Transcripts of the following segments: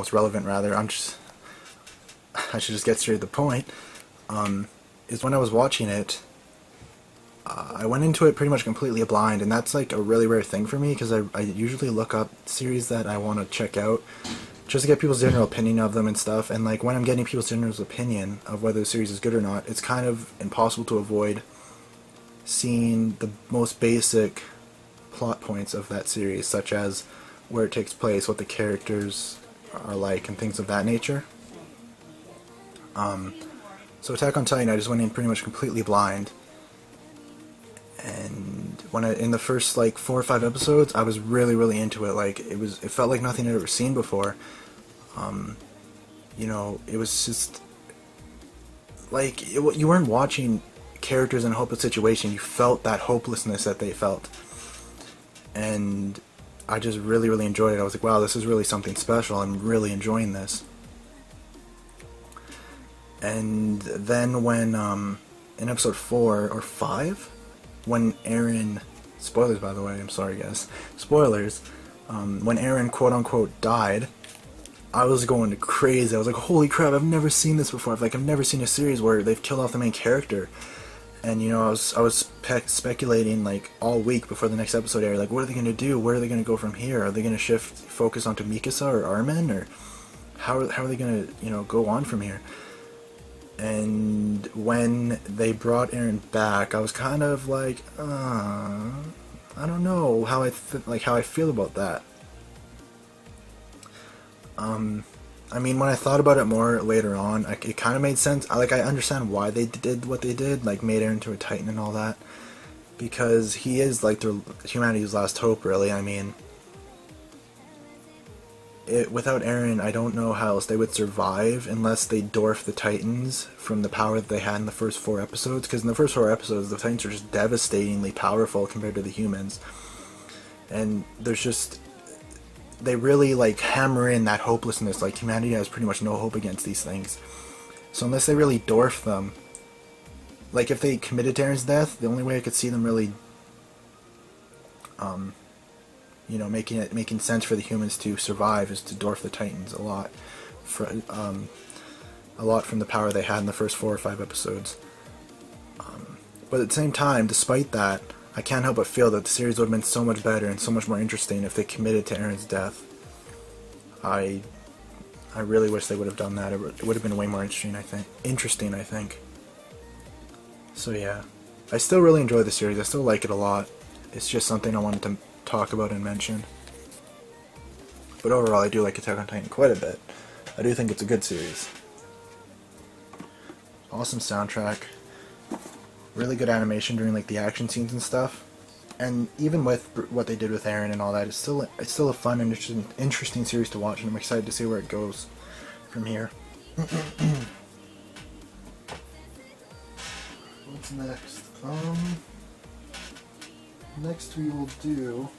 most relevant rather, I should just get straight to the point, is when I was watching it, I went into it pretty much completely blind, and that's like a really rare thing for me, because I usually look up series that I want to check out, just to get people's general opinion of them and stuff, and like when I'm getting people's general opinion of whether the series is good or not, it's kind of impossible to avoid seeing the most basic plot points of that series, such as where it takes place, what the characters are like, and things of that nature. So Attack on Titan, I just went in pretty much completely blind, and when in the first like 4 or 5 episodes, I was really into it. Like it felt like nothing I'd ever seen before. You know, it was just like you weren't watching characters in a hopeless situation. You felt that hopelessness that they felt, and I just really enjoyed it. I was like, wow, this is really something special. I'm really enjoying this. And then when in episode 4 or 5, when Eren, spoilers by the way, I'm sorry guys, spoilers, when Eren quote unquote died, I was going crazy. I was like, holy crap, I've never seen this before. I've never seen a series where they've killed off the main character. And you know, I was speculating like all week before the next episode aired, like what are they going to do? Where are they going to go from here? Are they going to shift focus onto Mikasa or Armin, or how are they going to, you know, go on from here? And when they brought Eren back, I was kind of like, I don't know how I feel about that. I mean, when I thought about it more later on, it kind of made sense. I understand why they did what they did, like made Eren into a Titan and all that, because he is like humanity's last hope, really. I mean, without Eren, I don't know how else they would survive unless they dwarf the Titans from the power that they had in the first 4 episodes. Because in the first 4 episodes, the Titans are just devastatingly powerful compared to the humans, and they really like hammer in that hopelessness. Like humanity has pretty much no hope against these things. So unless they really dwarf them, like if they committed to Eren's death, the only way I could see them really, you know, making sense for the humans to survive is to dwarf the Titans a lot from the power they had in the first 4 or 5 episodes. But at the same time, despite that, I can't help but feel that the series would have been so much better and so much more interesting if they committed to Eren's death. I really wish they would have done that. It would have been way more interesting, I think. So yeah, I still really enjoy the series. I still like it a lot. It's just something I wanted to talk about and mention. But overall, I do like Attack on Titan quite a bit. I do think it's a good series. Awesome soundtrack. Really good animation during like the action scenes and stuff, and even with what they did with Eren and all that, it's still a fun and interesting series to watch, and I'm excited to see where it goes from here. What's next? Next we will do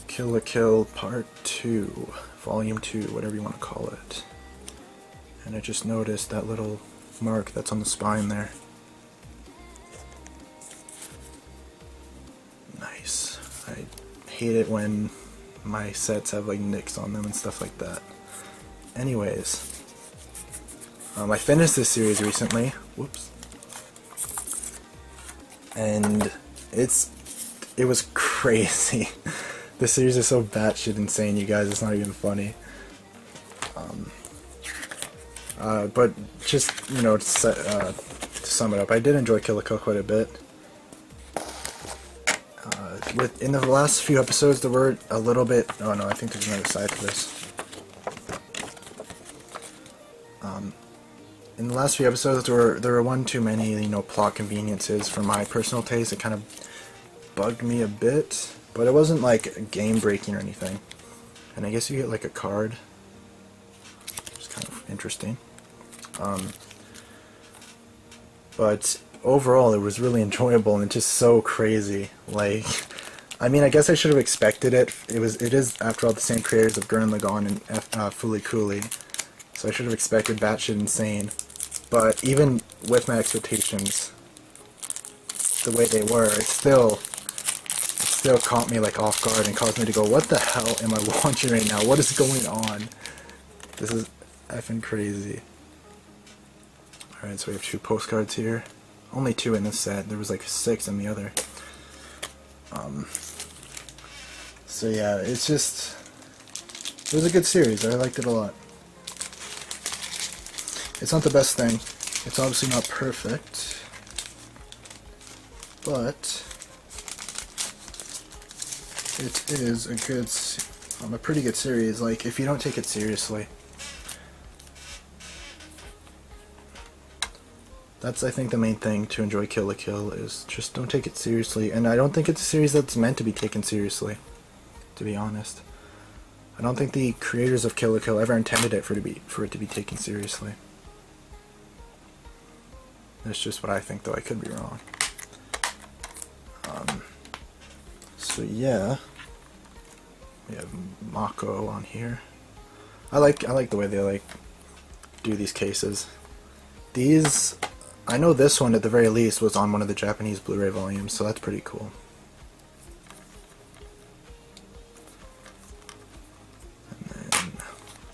Kill la Kill Part 2, Volume 2, whatever you want to call it. And I just noticed that little mark that's on the spine there. Nice. I hate it when my sets have like nicks on them and stuff like that. Anyways, I finished this series recently. Whoops. And it was crazy. The series is so batshit insane, you guys. It's not even funny. But just, you know, to sum it up, I did enjoy Kill la Kill quite a bit. In the last few episodes, there were a little bit... Oh no, I think there's another side to this. In the last few episodes, there were one too many, you know, plot conveniences for my personal taste. It kind of bugged me a bit, but it wasn't like game breaking or anything. And I guess you get like a card. It's kind of interesting. But overall, it was really enjoyable and just so crazy. Like, I mean, I guess I should have expected it. It is, after all, the same creators of Gurren Lagann and Fooly Cooly, so I should have expected batshit insane. But even with my expectations, the way they were, it's still still caught me like off guard and caused me to go, what the hell am I watching right now? What is going on? This is effing crazy. Alright, so we have 2 postcards here. Only 2 in this set. There was like 6 in the other. So yeah, it's just... It was a good series. I liked it a lot. It's not the best thing. It's obviously not perfect. But... it is a good... a pretty good series. Like, if you don't take it seriously... That's, I think, the main thing to enjoy Kill la Kill, is just don't take it seriously. And I don't think it's a series that's meant to be taken seriously, to be honest. I don't think the creators of Kill la Kill ever intended it for it to be taken seriously. That's just what I think, though. I could be wrong. So yeah, we have Mako on here. I like the way they like do these cases. These, I know this one at the very least was on one of the Japanese Blu-ray volumes, so that's pretty cool. And then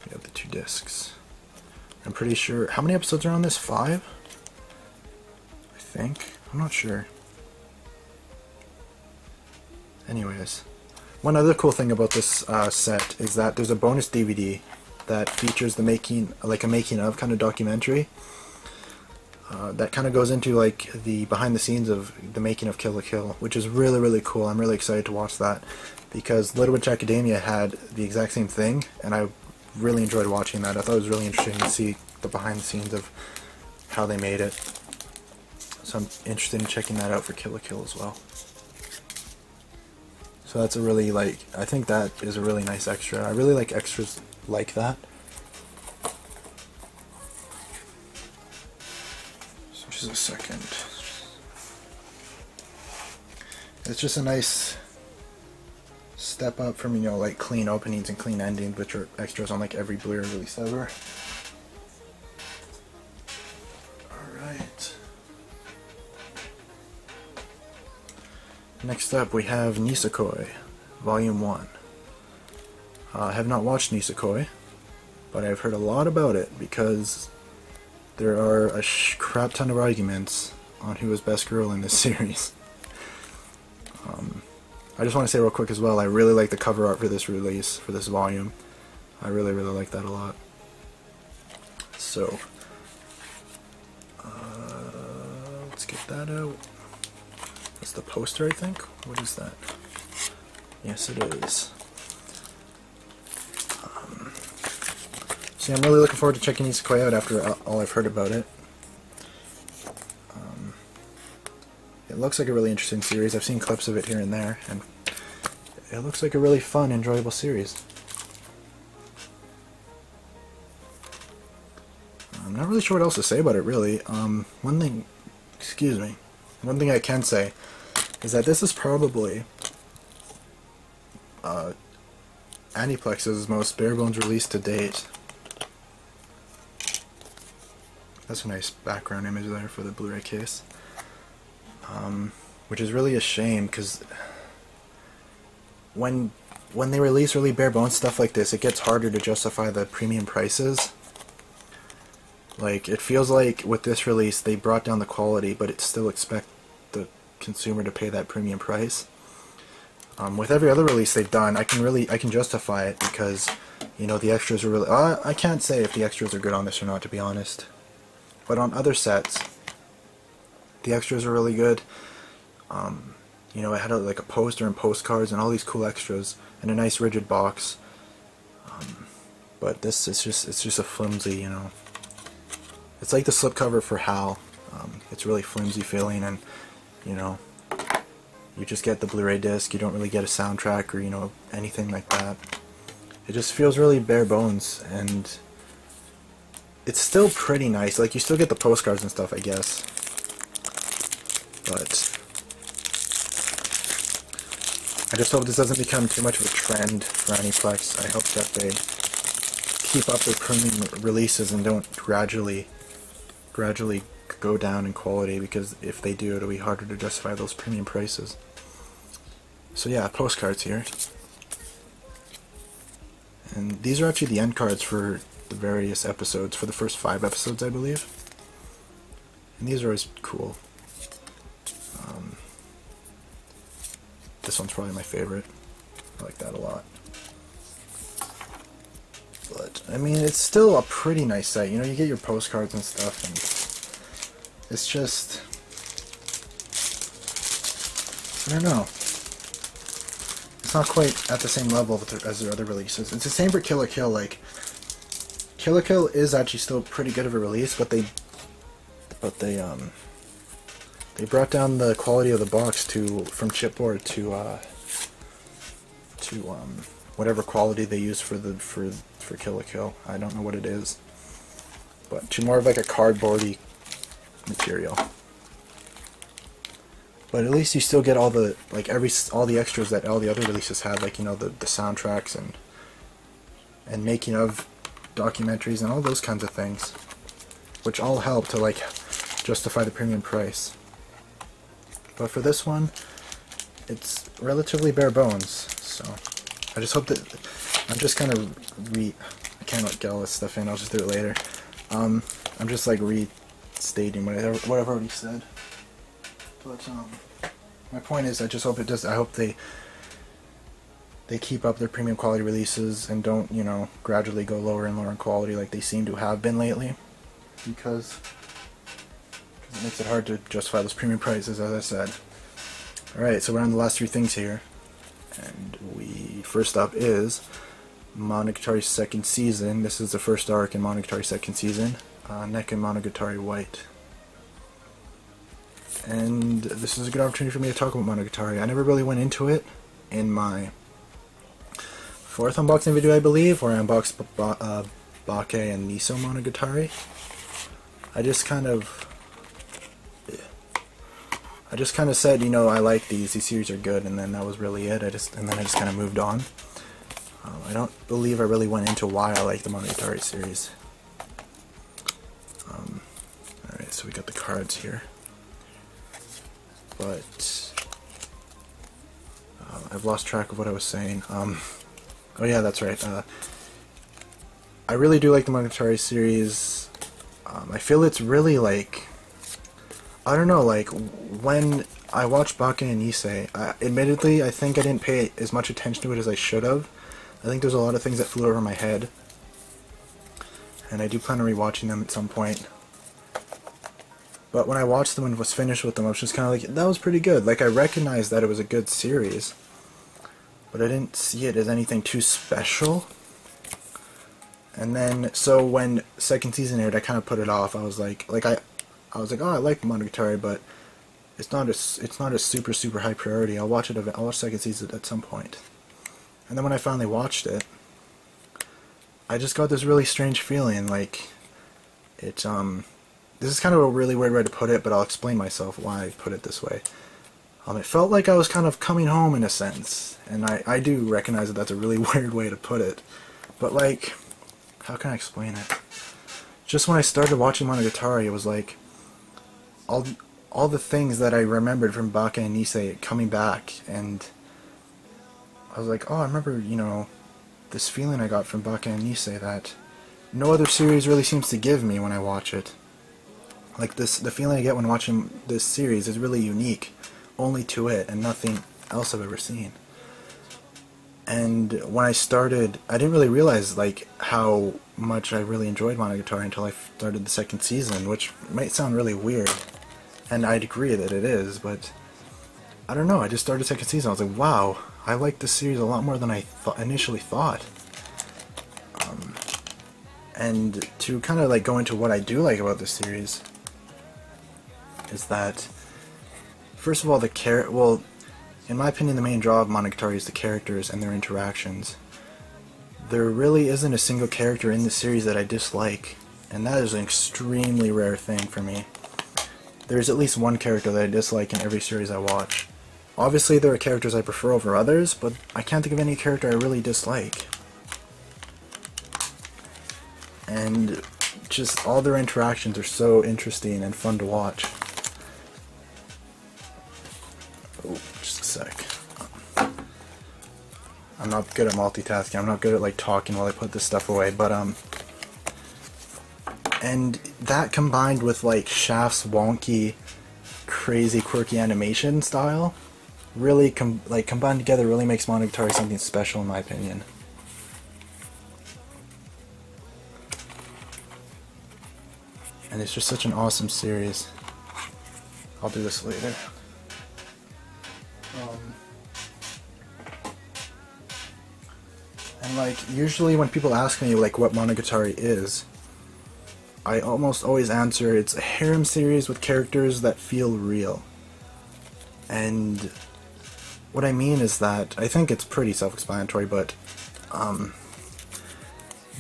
we have the 2 discs. I'm pretty sure, how many episodes are on this? 5? I think. I'm not sure. Anyways, one other cool thing about this set is that there's a bonus DVD that features the making of kind of documentary. That kind of goes into like the behind the scenes of the making of Kill la Kill, which is really, really cool. I'm really excited to watch that because Little Witch Academia had the exact same thing, and I really enjoyed watching that. I thought it was really interesting to see the behind the scenes of how they made it. So I'm interested in checking that out for Kill la Kill as well. So that's a really, like, I think that is a really nice extra. I really like extras like that. So just a second. It's just a nice step up from, you know, like clean openings and clean endings, which are extras on like every Blu-ray release ever. Alright. Next up we have Nisokoi, Volume 1. I have not watched Nisokoi, but I've heard a lot about it because there are a crap ton of arguments on who is best girl in this series. I just want to say real quick as well, I really like the cover art for this release, for this volume. I really, really like that a lot. So, let's get that out. That's the poster, I think? What is that? Yes, it is. See, I'm really looking forward to checking Nisokoi out after all I've heard about it. It looks like a really interesting series. I've seen clips of it here and there, and it looks like a really fun, enjoyable series. I'm not really sure what else to say about it, really. One thing I can say is that this is probably Aniplex's most bare-bones release to date. That's a nice background image there for the Blu-ray case. Which is really a shame, because when they release really bare-bones stuff like this, it gets harder to justify the premium prices. Like, it feels like with this release they brought down the quality, but it still expect the consumer to pay that premium price. With every other release they've done, I can justify it because, you know, the extras are really... I can't say if the extras are good on this or not, to be honest. But on other sets, the extras are really good. You know, it had like a poster and postcards and all these cool extras and a nice rigid box. But this is just a flimsy, you know. It's like the slipcover for HAL. It's really flimsy feeling, and you know, you just get the Blu-ray disc. You don't really get a soundtrack or, you know, anything like that. It just feels really bare bones, and it's still pretty nice. Like, you still get the postcards and stuff, I guess. But I just hope this doesn't become too much of a trend for Aniplex. I hope that they keep up their premium releases and don't gradually go down in quality, because if they do, it'll be harder to justify those premium prices. So yeah, postcards here. And these are actually the end cards for the various episodes, for the first 5 episodes, I believe. And these are always cool. This one's probably my favorite. I like that a lot. But, I mean, it's still a pretty nice set. You know, you get your postcards and stuff, and it's just... I don't know. It's not quite at the same level as their other releases. It's the same for Kill la Kill. Like, Kill la Kill is actually still pretty good of a release, but they brought down the quality of the box from chipboard to whatever quality they use for Kill la Kill. I don't know what it is, but to more of like a cardboardy material. But at least you still get all the all the extras that all the other releases had, like, you know, the soundtracks and making of documentaries and all those kinds of things, which all help to like justify the premium price. But for this one, it's relatively bare bones, so I just hope that I'm just kind of I can't get all this stuff in. I'll just do it later. I'm just like restating what I've already said. But my point is, I just hope it does. I hope they keep up their premium quality releases and don't, you know, gradually go lower and lower in quality like they seem to have been lately, because it makes it hard to justify those premium prices, as I said. Alright, so we're on the last 3 things here, and first up is Monogatari's second season. This is the first arc in Monogatari's second season, Neck and Monogatari White. And this is a good opportunity for me to talk about Monogatari. I never really went into it in my 4th unboxing video, I believe, where I unboxed Bake and Niso Monogatari. I just kind of said, you know, I like these series are good, and then that was really it. I just kind of moved on. I don't believe I really went into why I like the Monogatari series. Alright, so we got the cards here. But I've lost track of what I was saying. Oh yeah, that's right. I really do like the Monogatari series. I feel it's really like, I don't know, like when I watched Bake and Nisei, admittedly I think I didn't pay as much attention to it as I should have. I think there's a lot of things that flew over my head, and I do plan on rewatching them at some point. But when I watched them and was finished with them, I was just kind of like, that was pretty good. Like, I recognized that it was a good series, but I didn't see it as anything too special. And then, so when second season aired, I kind of put it off. I was like, oh, I like Monogatari, but it's not a super high priority. I'll watch second season at some point. And then when I finally watched it, I just got this really strange feeling. Like, it's this is kind of a really weird way to put it, but I'll explain myself why I put it this way. It felt like I was kind of coming home in a sense, and I do recognize that that's a really weird way to put it. But like, how can I explain it? Just when I started watching Monogatari, it was like all the things that I remembered from Bake and Nisei coming back, and I was like, oh, I remember, you know, this feeling I got from Bake and Nisei that no other series really seems to give me when I watch it. Like the feeling I get when watching this series is really unique, only to it, and nothing else I've ever seen. And when I started, I didn't really realize like how much I really enjoyed Monogatari until I started the second season, which might sound really weird, and I'd agree that it is, but I don't know, I just started second season, I was like, wow, I like this series a lot more than I initially thought. And to kind of like go into what I do like about this series is that, first of all, well, in my opinion, the main draw of Monogatari is the characters and their interactions. There really isn't a single character in the series that I dislike, and that is an extremely rare thing for me. There's at least one character that I dislike in every series I watch. Obviously, there are characters I prefer over others, but I can't think of any character I really dislike. And just all their interactions are so interesting and fun to watch. Oh, just a sec. I'm not good at multitasking. I'm not good at like talking while I put this stuff away, but and that combined with like Shaft's wonky, crazy, quirky animation style, really combined together really makes Monogatari something special in my opinion. And it's just such an awesome series. I'll do this later. And like, usually when people ask me like what Monogatari is, I almost always answer it's a harem series with characters that feel real. And what I mean is that, I think it's pretty self-explanatory, but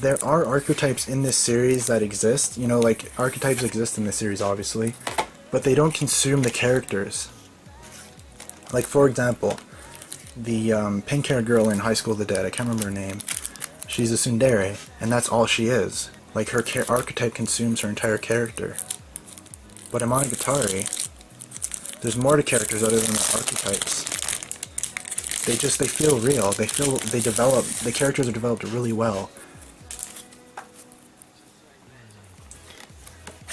there are archetypes in this series that exist. You know, like, archetypes exist in this series, obviously, but they don't consume the characters. Like, for example, the pink-haired girl in High School of the Dead, I can't remember her name, she's a tsundere, and that's all she is. Like, her archetype consumes her entire character. But in Monogatari, there's more to characters other than the archetypes. They feel real. The characters are developed really well.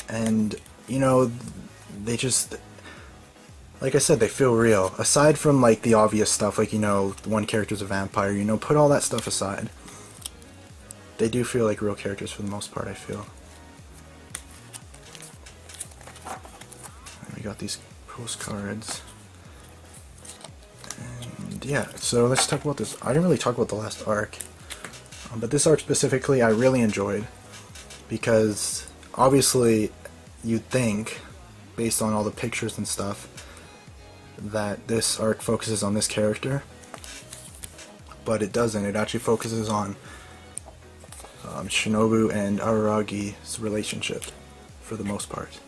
And, you know, they just, like I said, they feel real. Aside from, like, the obvious stuff, like, you know, one character's a vampire, you know, put all that stuff aside. They do feel like real characters for the most part, I feel. And we got these postcards. And yeah, so let's talk about this. I didn't really talk about the last arc. But this arc specifically I really enjoyed. Because obviously you'd think, based on all the pictures and stuff, that this arc focuses on this character. But it doesn't. It actually focuses on Shinobu and Araragi's relationship, for the most part.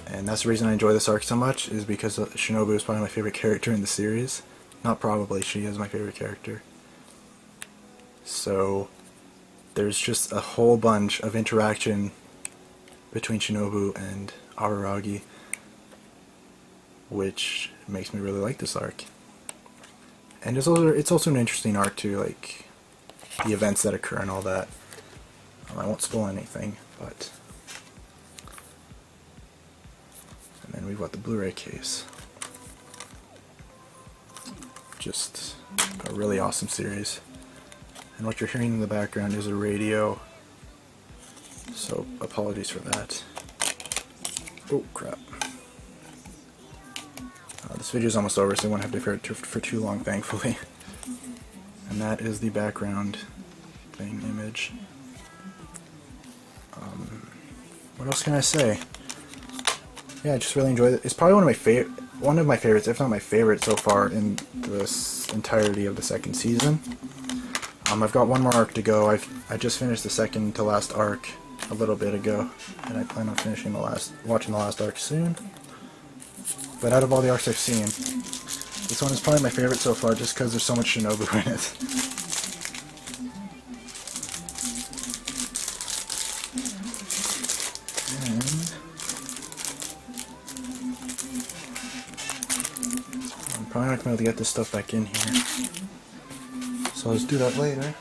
And that's the reason I enjoy this arc so much, is because Shinobu is probably my favorite character in the series. Not probably, she is my favorite character. So, there's just a whole bunch of interaction between Shinobu and Araragi, which makes me really like this arc. And it's also an interesting arc too, like the events that occur and all that. I won't spoil anything, but... And then we've got the Blu-ray case. Just a really awesome series. And what you're hearing in the background is a radio, so apologies for that. Oh crap. This video is almost over, so I won't have to hear it for too long, thankfully. And that is the background thing image. What else can I say? Yeah, I just really enjoyed it. It's probably one of my favorites, if not my favorite so far in this entirety of the second season. I've got one more arc to go. I just finished the second to last arc a little bit ago, and I plan on watching the last arc soon. But out of all the arcs I've seen, this one is probably my favorite so far, just because there's so much Shinobu in it. I'm probably not going to be able to get this stuff back in here, so let's do that later.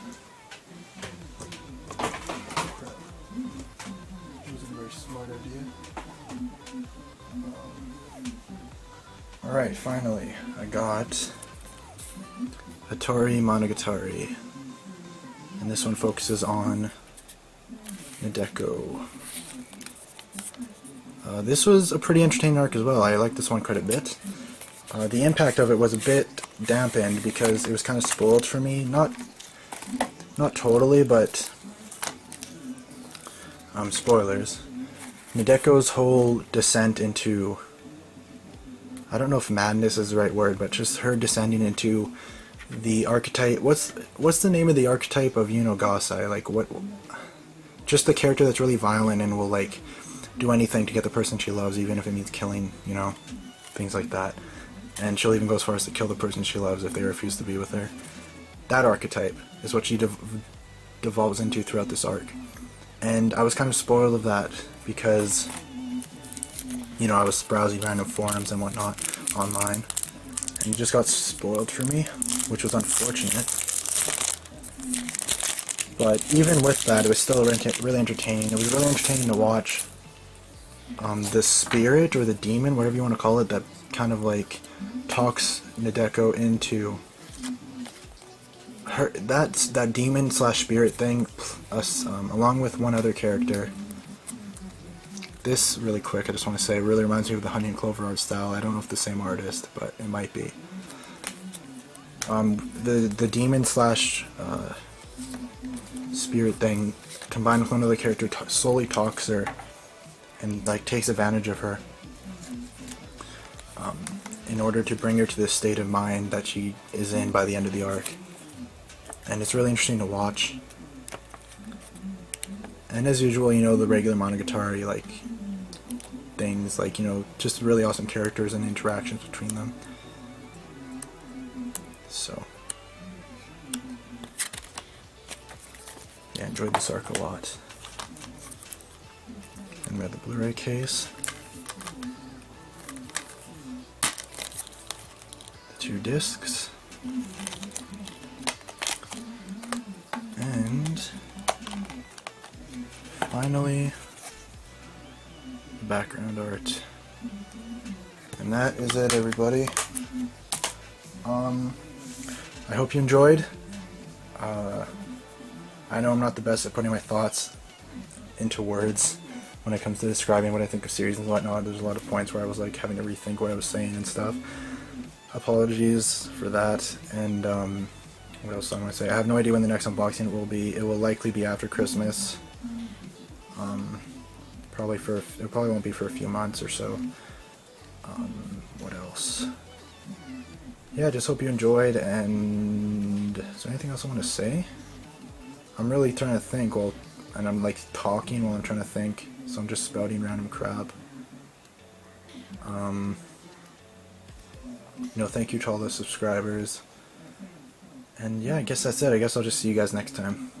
Alright, finally, I got Atari Monogatari, and this one focuses on Nisokoi. This was a pretty entertaining arc as well. I liked this one quite a bit. The impact of it was a bit dampened because it was kind of spoiled for me. Not totally, but spoilers. Nisokoi's whole descent into, I don't know if madness is the right word, but just her descending into the archetype. What's the name of the archetype of Yunogasai? Like what? Just the character that's really violent and will like do anything to get the person she loves, even if it means killing, you know, things like that. And she'll even go as far as to kill the person she loves if they refuse to be with her. That archetype is what she devolves into throughout this arc. And I was kind of spoiled of that because, you know, I was browsing random forums and whatnot online, and it just got spoiled for me, which was unfortunate. But even with that, it was still really entertaining. It was really entertaining to watch the spirit or the demon, whatever you want to call it, that kind of like talks Nadeko into her. That's that demon slash spirit thing, along with one other character. This, really quick, I just want to say, really reminds me of the Honey and Clover art style. I don't know if the same artist, but it might be. The demon slash spirit thing combined with one other character slowly talks her and like takes advantage of her in order to bring her to this state of mind that she is in by the end of the arc. And it's really interesting to watch. And as usual, you know, the regular Monogatari like things, like, you know, just really awesome characters and interactions between them. So yeah, enjoyed this arc a lot. And we have the Blu-ray case, the 2 discs, and finally the background art. And that is it, everybody. I hope you enjoyed. I know I'm not the best at putting my thoughts into words when it comes to describing what I think of series and whatnot. There's a lot of points where I was like having to rethink what I was saying and stuff. Apologies for that. And what else do I want to say? I have no idea when the next unboxing will be. It will likely be after Christmas. It probably won't be for a few months or so. What else? Yeah, I just hope you enjoyed, and is there anything else I want to say? I'm really trying to think, and I'm like talking while I'm trying to think, so I'm just spouting random crap. You know, thank you to all the subscribers, and yeah, I guess that's it. I guess I'll just see you guys next time.